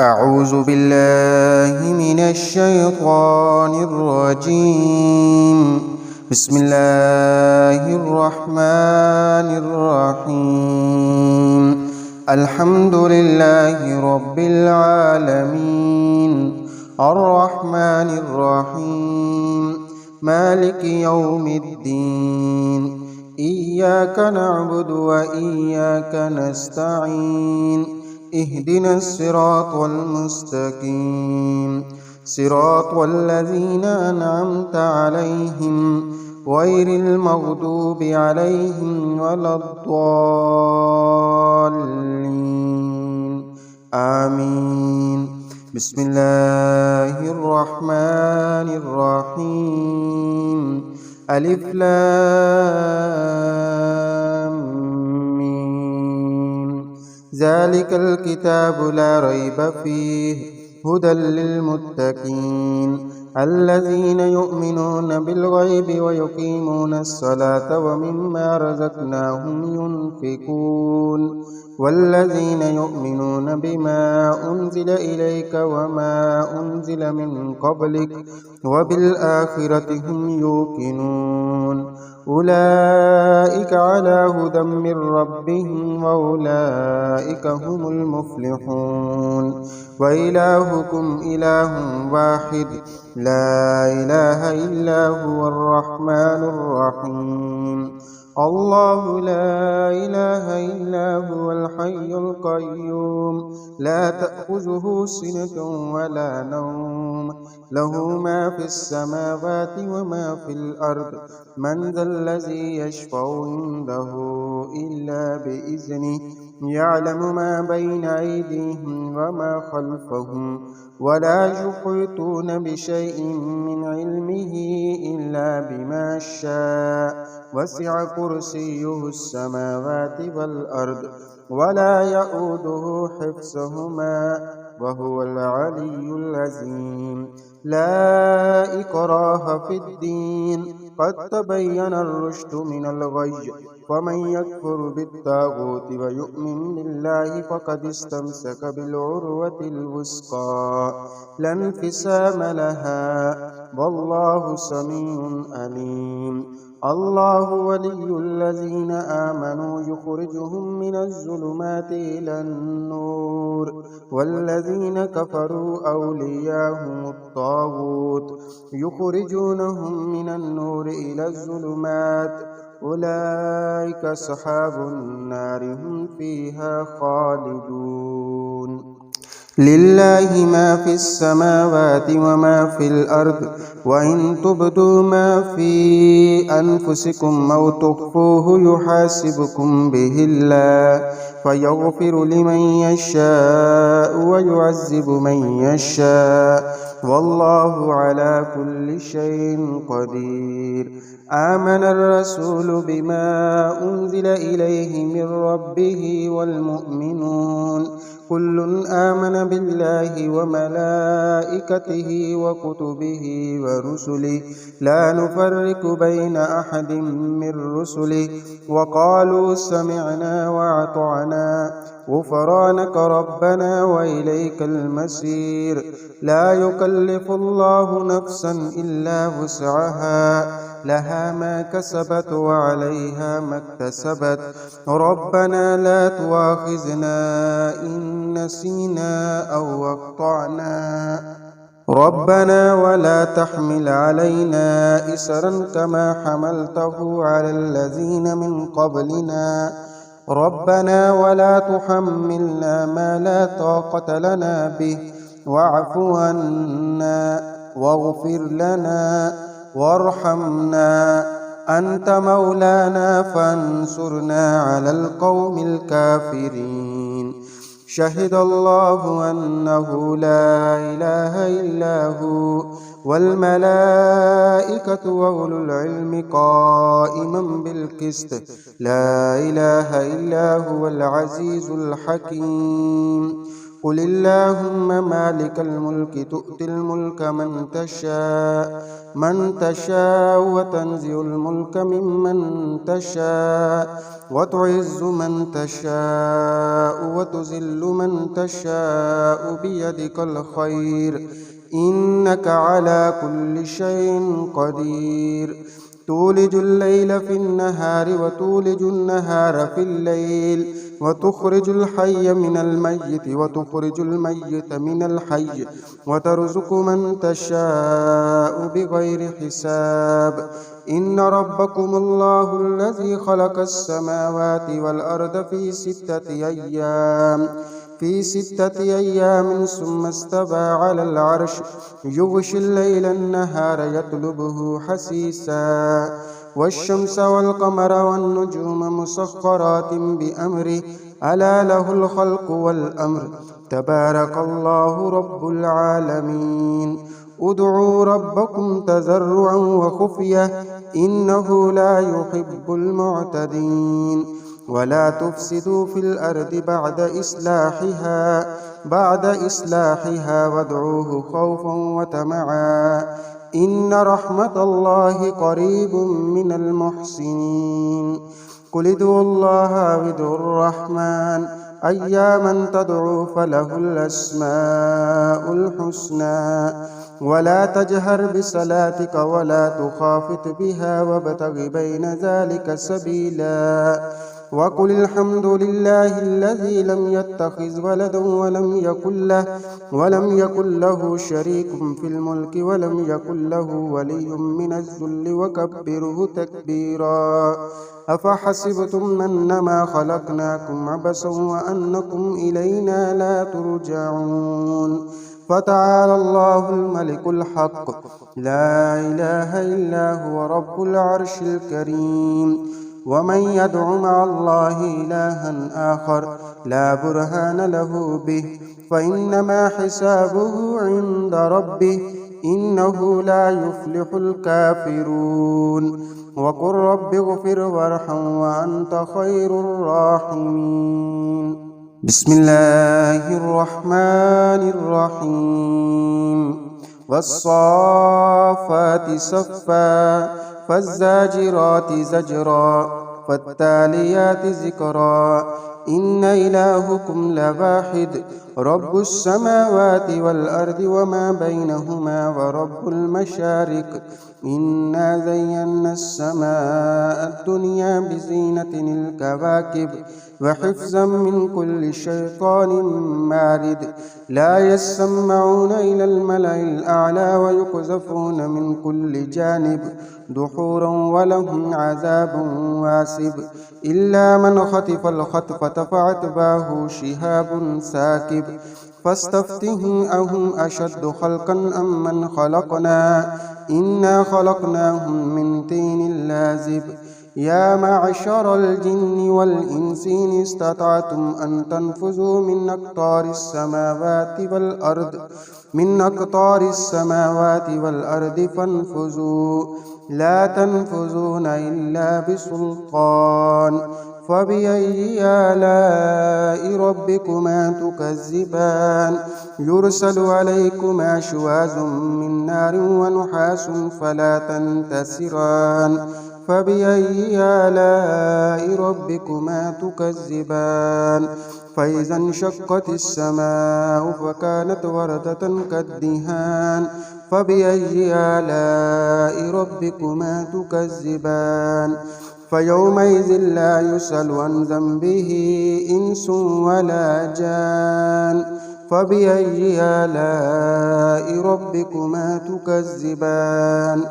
أعوذ بالله من الشيطان الرجيم. بسم الله الرحمن الرحيم. الحمد لله رب العالمين، الرحمن الرحيم، مالك يوم الدين. إياك نعبد وإياك نستعين. اهدنا الصراط المستقيم، صراط الذين أنعمت عليهم غير المغضوب عليهم ولا الضالين. آمين. بسم الله الرحمن الرحيم. ألف لام ذلك الكتاب لا ريب فيه هدى للمتقين الذين يؤمنون بالغيب ويقيمون الصلاة ومما رزقناهم ينفقون والذين يؤمنون بما أنزل إليك وما أنزل من قبلك وبالآخرة هم يوقنون أولئك على هدى من ربهم وأولئك هم المفلحون. وإلهكم إله واحد لا إله إلا هو الرحمن الرحيم. الله لا إله إلا هو الحي القيوم لا تأخذه سنة ولا نوم له ما في السماوات وما في الأرض من ذا الذي يشفع عنده إلا بإذنه يعلم ما بين أيديهم وما خلفهم ولا يحيطون بشيء من علمه إلا بما شاء وسع كرسيه السماوات والأرض ولا يؤوده حفظهما وهو العلي العظيم. لا إكراه في الدين قد تبين الرشد من الغي ومن يكفر بالطاغوت ويؤمن بالله فقد استمسك بالعروة الوثقى لا انفصام لها والله سميع عليم. الله ولي الذين آمنوا يخرجهم من الظلمات إلى النور والذين كفروا أولياءهم الطاغوت يخرجونهم من النور إلى الظلمات أولئك أصحاب النار هم فيها خالدون. لله ما في السماوات وما في الأرض وإن تبدوا ما في أنفسكم أو تخفوه يحاسبكم به الله فيغفر لمن يشاء ويعذب من يشاء والله على كل شيء قدير. آمن الرسول بما أنزل إليه من ربه والمؤمنون كل آمن بالله وملائكته وكتبه ورسله لا نفرق بين أحد من رسله وقالوا سمعنا وأطعنا غفرانك ربنا وإليك المصير. لا يكلف الله نفسا إلا وسعها لها ما كسبت وعليها ما اكتسبت ربنا لا تؤاخذنا إن نسينا أو أخطأنا ربنا ولا تحمل علينا إصرا كما حملته على الذين من قبلنا ربنا ولا تحملنا ما لا طاقة لنا به واعف عنا واغفر لنا وارحمنا أنت مولانا فانصرنا على القوم الكافرين. شهد الله أنه لا إله إلا هو والملائكة وأولو العلم قائما بالقسط لا إله إلا هو العزيز الحكيم. قل اللهم مالك الملك تؤتي الملك من تشاء وتنزع الملك ممن تشاء وتعز من تشاء وتذل من تشاء بيدك الخير إنك على كل شيء قدير تولج الليل في النهار وتولج النهار في الليل وتخرج الحي من الميت وتخرج الميت من الحي وترزق من تشاء بغير حساب إن ربكم الله الذي خلق السماوات والأرض في 6 أيام ثم استوى على العرش يغشي الليل النهار يطلبه حثيثا والشمس والقمر والنجوم مسخرات بأمره ألا له الخلق والأمر تبارك الله رب العالمين ادعوا ربكم تضرعا وخفية إنه لا يحب المعتدين ولا تفسدوا في الأرض بعد إصلاحها وادعوه خوفا وطمعا إن رحمة الله قريب من المحسنين قل ادعوا الله وادعوا الرحمن أياما تدعوا فله الأسماء الحسنى ولا تجهر بصلاتك ولا تخافت بها وابتغ بين ذلك سبيلا وقل الحمد لله الذي لم يتخذ ولدا ولم يكن له شريك في الملك ولم يكن له ولي من الذل وكبره تكبيرا أفحسبتم أنما خلقناكم عبثا وأنكم إلينا لا ترجعون فتعالى الله الملك الحق لا إله إلا هو رب العرش الكريم ومن يدع مع الله إلها آخر لا برهان له به فإنما حسابه عند ربه إنه لا يفلح الكافرون وقل رب اغفر وارحم وأنت خير الراحمين بسم الله الرحمن الرحيم والصافات صفا فالزاجرات زجرا فالتاليات ذكرا إن إلهكم لواحد رب السماوات والأرض وما بينهما ورب المشارق إنا زينا السماء الدنيا بزينة الكواكب وحفظا من كل شيطان مارد لا يسمعون إلى الملأ الأعلى ويقذفون من كل جانب دحورا ولهم عذاب واسب إلا من خطف الخطفة فأتبعه شهاب ثاقب فاستفتهم أهم أشد خلقا أم من خلقنا إنا خلقناهم من طين لازب يا معشر الجن والإنس إن استطعتم أن تنفذوا من أقطار السماوات والأرض فانفذوا لا تنفذون إلا بسلطان فبأي آلاء ربكما تكذبان يرسل عليكما شواظ من نار ونحاس فلا تنتصران فبأي آلاء ربكما تكذبان فإذا انشقت السماء فكانت وردة كالدهان فبأي آلاء ربكما تكذبان فيومئذ لا يسأل عن ذنبه إنس ولا جان فبأي آلاء ربكما تكذبان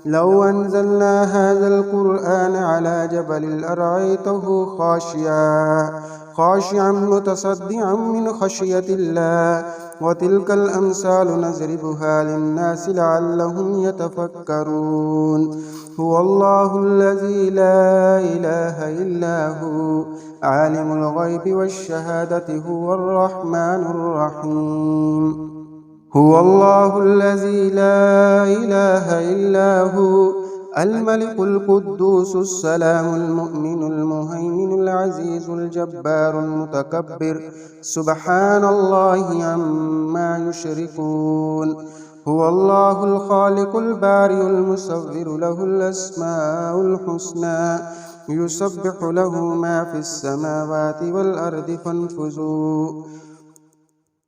لو أنزلنا هذا القرآن على جبل لرأيته خاشعا متصدعا من خشية الله وتلك الأمثال نضربها للناس لعلهم يتفكرون هو الله الذي لا إله إلا هو عالم الغيب والشهادة هو الرحمن الرحيم هو الله الذي لا إله إلا هو الملك القدوس السلام المؤمن المهيمن العزيز الجبار المتكبر سبحان الله عما يشركون هو الله الخالق البارئ المصور له الأسماء الحسنى يسبح له ما في السماوات والأرض فانفذوا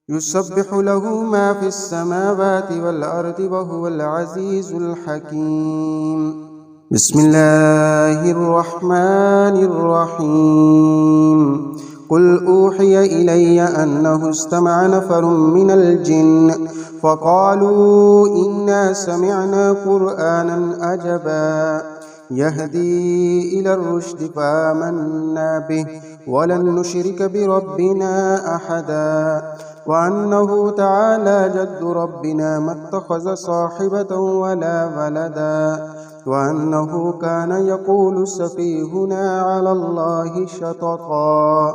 يسبح له ما في السماوات والأرض وهو العزيز الحكيم بسم الله الرحمن الرحيم قل أوحي إلي أنه استمع نفر من الجن فقالوا إنا سمعنا قرآنا عجبا يهدي إلى الرشد فآمنا به ولن نشرك بربنا أحدا وأنه تعالى جد ربنا ما اتخذ صاحبة ولا ولدا وأنه كان يقول سفيهنا على الله شططا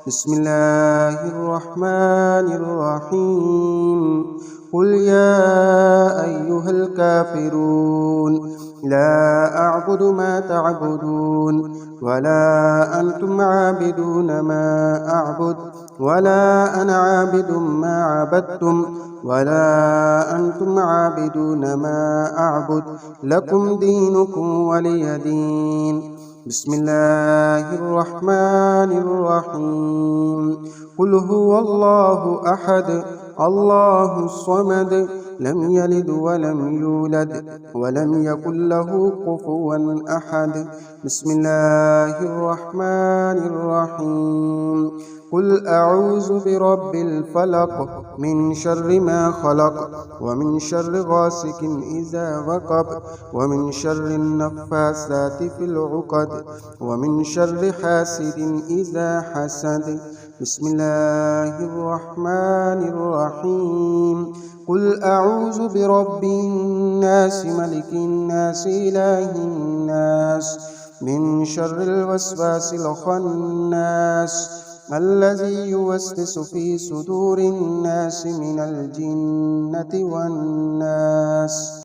بسم الله الرحمن الرحيم قل يا أيها الكافرون لا أعبد ما تعبدون ولا أنتم عابدون ما أعبد ولا أنا عابد ما عبدتم ولا أنتم عابدون ما أعبد لكم دينكم ولي دين بسم الله الرحمن الرحيم قل هو الله أحد الله الصمد لم يلد ولم يولد ولم يكن له كفوا أحد بسم الله الرحمن الرحيم قل أعوذ برب الفلق من شر ما خلق ومن شر غاسق إذا وقب ومن شر النفاثات في العقد ومن شر حاسد إذا حسد بسم الله الرحمن الرحيم قل أعوذ برب الناس ملك الناس إله الناس من شر الوسواس الخناس الذي يوسوس في صدور الناس من الجنة والناس